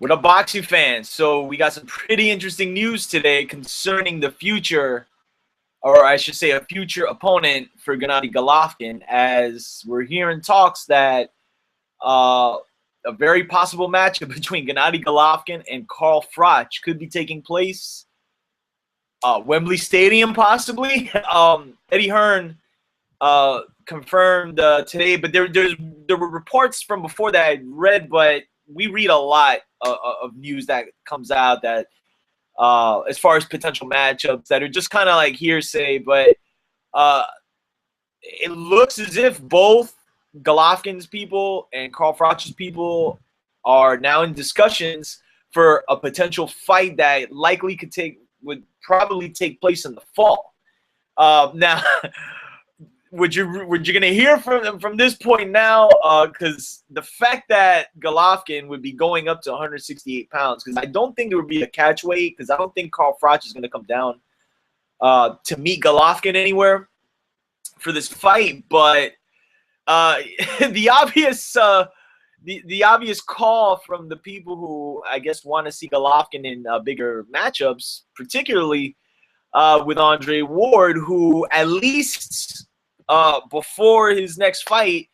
What up, boxing fans? So we got some pretty interesting news today concerning the future, or I should say a future opponent for Gennady Golovkin, as we're hearing talks that a very possible matchup between Gennady Golovkin and Carl Froch could be taking place. Wembley Stadium, possibly. Eddie Hearn confirmed today, but there were reports from before that I read, but we read a lot of news that comes out that as far as potential matchups that are just kind of like hearsay, but it looks as if both Golovkin's people and Carl Froch's people are now in discussions for a potential fight that would probably take place in the fall. Now, what you're gonna hear from this point now, because the fact that Golovkin would be going up to 168 pounds, because I don't think there would be a catch weight, because I don't think Carl Froch is gonna come down to meet Golovkin anywhere for this fight. But the obvious call from the people who I guess want to see Golovkin in bigger matchups, particularly with Andre Ward, who at least before his next fight,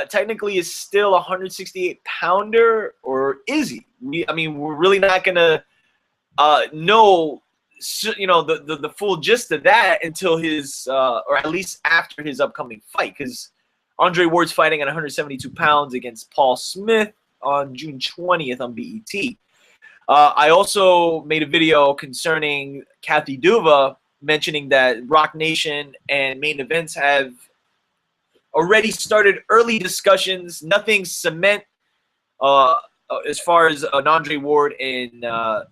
technically is still a 168-pounder, or is he? I mean, we're really not gonna know, the full gist of that until his, or at least after his upcoming fight, because Andre Ward's fighting at 172 pounds against Paul Smith on June 20th on BET. I also made a video concerning Kathy Duva, mentioning that Rock Nation and Main Events have already started early discussions. Nothing cement as far as an Andre Ward and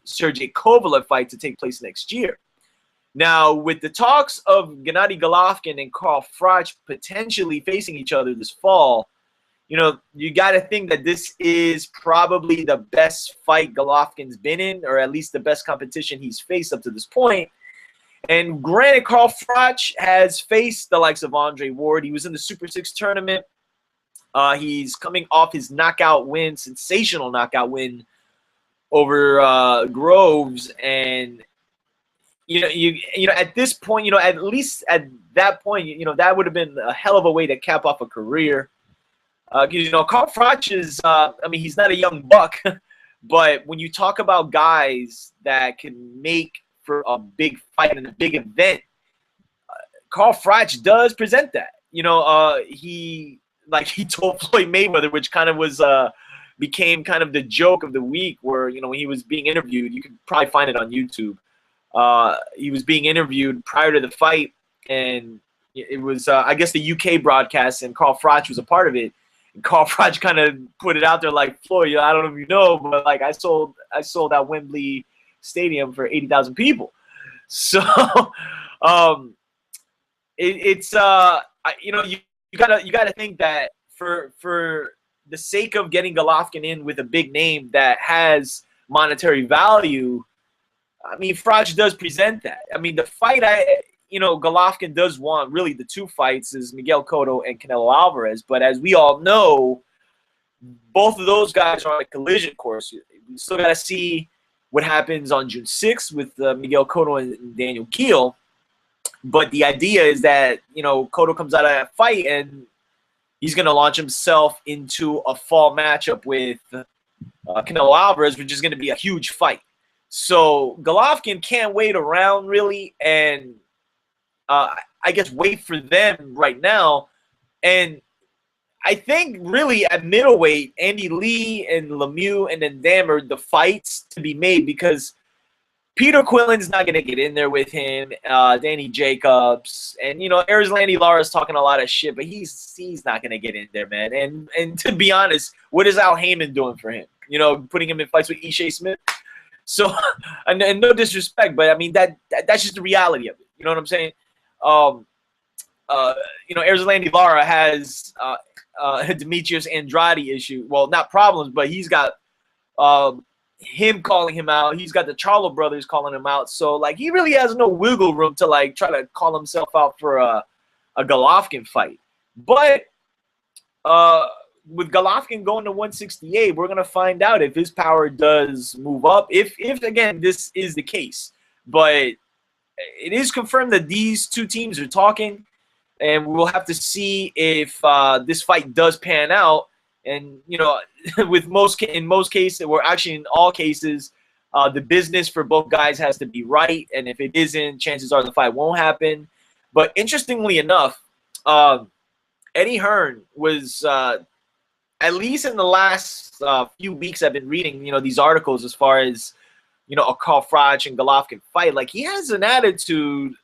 Sergey Kovalev fight to take place next year. Now, with the talks of Gennady Golovkin and Carl Froch potentially facing each other this fall, you got to think that this is probably the best fight Golovkin's been in, or at least the best competition he's faced up to this point. And granted, Carl Froch has faced the likes of Andre Ward. He was in the Super 6 tournament. He's coming off his knockout win, sensational knockout win over Groves. And, at this point, at least at that point, that would have been a hell of a way to cap off a career. Because, Carl Froch is, he's not a young buck. But when you talk about guys that can make for a big fight and a big event, Carl Froch does present that. He told Floyd Mayweather, which kind of was became kind of the joke of the week, where when he was being interviewed, you could probably find it on YouTube. He was being interviewed prior to the fight, and it was I guess the UK broadcast, and Carl Froch was a part of it. And Carl Froch kind of put it out there like, Floyd, I don't know if you know, but like I sold out Wembley Stadium for 80,000 people. So it's you gotta think that for the sake of getting Golovkin in with a big name that has monetary value, Froch does present that. The fight Golovkin does want, really the two fights, is Miguel Cotto and Canelo Alvarez. But as we all know, both of those guys are on a collision course. We still got to see what happens on June 6th with Miguel Cotto and Daniel Kiel. But the idea is that, Cotto comes out of that fight and he's going to launch himself into a fall matchup with Canelo Alvarez, which is going to be a huge fight. So Golovkin can't wait around, really, and I guess wait for them right now. And I think really at middleweight, Andy Lee and Lemieux and then Dam are the fights to be made, because Peter Quillen's not going to get in there with him, Danny Jacobs, and Erislandy Lara's talking a lot of shit, but he's not going to get in there, man. And to be honest, what is Al Heyman doing for him? Putting him in fights with Ishe Smith. So, and no disrespect, but that's just the reality of it. You know what I'm saying? Erislandy Lara has Demetrius Andrade issue. Well, not problems, but he's got him calling him out. He's got the Charlo brothers calling him out. So, he really has no wiggle room to, try to call himself out for a Golovkin fight. But with Golovkin going to 168, we're gonna find out if his power does move up. If again this is the case, but it is confirmed that these two teams are talking, and we'll have to see if this fight does pan out. And you know, in most cases, or actually in all cases, the business for both guys has to be right, and if it isn't, chances are the fight won't happen. But interestingly enough, Eddie Hearn was at least in the last few weeks I've been reading, you know, these articles as far as, you know, a Carl Froch and Golovkin fight. Like, he has an attitude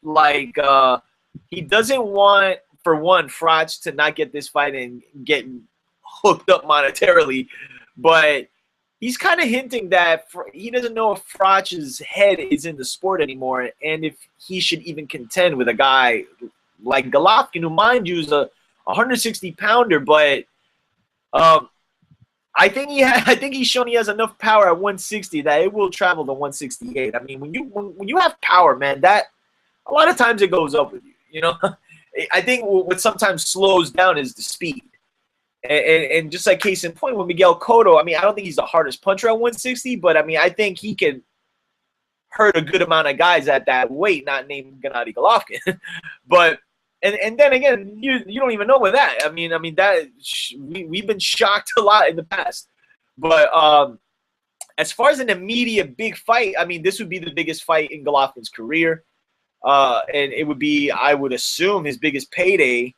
like he doesn't want, for one, Froch to not get this fight and get hooked up monetarily, but he's kind of hinting that he doesn't know if Froch's head is in the sport anymore, and if he should even contend with a guy like Golovkin, who, mind you, is a 160-pounder, but I think he's shown he has enough power at 160 that it will travel to 168. I mean, when you have power, man, that a lot of times it goes up with you. You know, I think what sometimes slows down is the speed. And just like case in point with Miguel Cotto, I mean, I don't think he's the hardest puncher at 160, but I mean, I think he can hurt a good amount of guys at that weight, not named Gennady Golovkin. But and then again, you don't even know with that. I mean that we've been shocked a lot in the past. But as far as an immediate big fight, I mean, this would be the biggest fight in Golovkin's career, and it would be, I would assume, his biggest payday.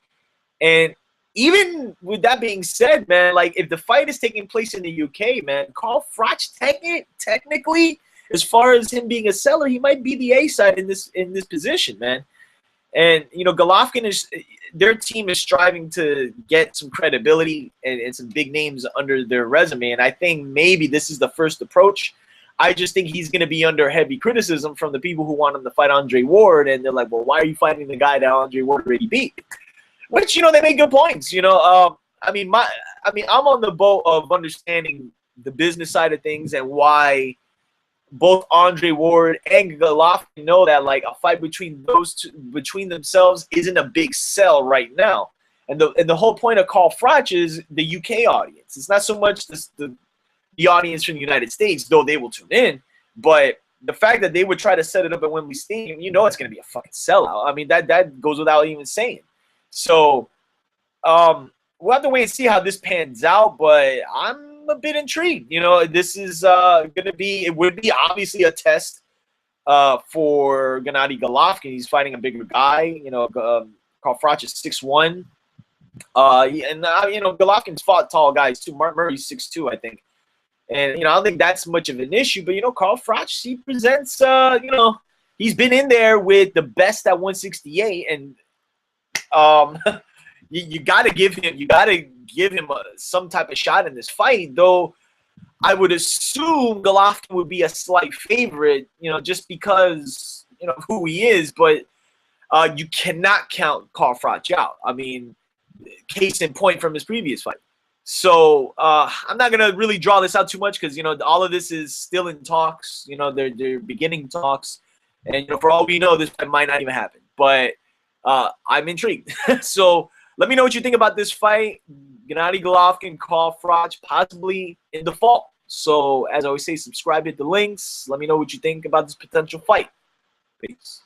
And even with that being said, man, like, if the fight is taking place in the UK, man, Carl Froch technically, as far as him being a seller, he might be the A side in this position, man. And, you know, Golovkin their team is striving to get some credibility and some big names under their resume. And I think maybe this is the first approach. I just think he's going to be under heavy criticism from the people who want him to fight Andre Ward. And they're like, well, why are you fighting the guy that Andre Ward already beat? Which, you know, they make good points. You know, I mean, I'm on the boat of understanding the business side of things and why both Andre Ward and Golovkin know that, like, a fight between those two, between themselves, isn't a big sell right now. And the whole point of Carl Froch is the UK audience. It's not so much the audience from the United States, though they will tune in, but the fact that they would try to set it up at Wembley Stadium, you know, it's going to be a fucking sellout. I mean, that goes without even saying. So we'll have to wait and see how this pans out, but I'm a bit intrigued. You know, this is it would be obviously a test for Gennady Golovkin. He's fighting a bigger guy. You know, Carl Froch is 6'1". You know, Golovkin's fought tall guys too. Mark Murray's 6'2", I think. And, you know, I don't think that's much of an issue. But, you know, Carl Froch, he presents, you know, he's been in there with the best at 168. And you got to give him some type of shot in this fight, though I would assume Golovkin would be a slight favorite, you know, just because, you know, of who he is. But you cannot count Carl Froch out. I mean, case in point from his previous fight. So I'm not going to really draw this out too much because, you know, all of this is still in talks. You know, they're beginning talks. And, you know, for all we know, this might not even happen. But I'm intrigued. So let me know what you think about this fight. Gennady Golovkin, Carl Froch, possibly in the fall. So as I always say, subscribe, hit the links. Let me know what you think about this potential fight. Peace.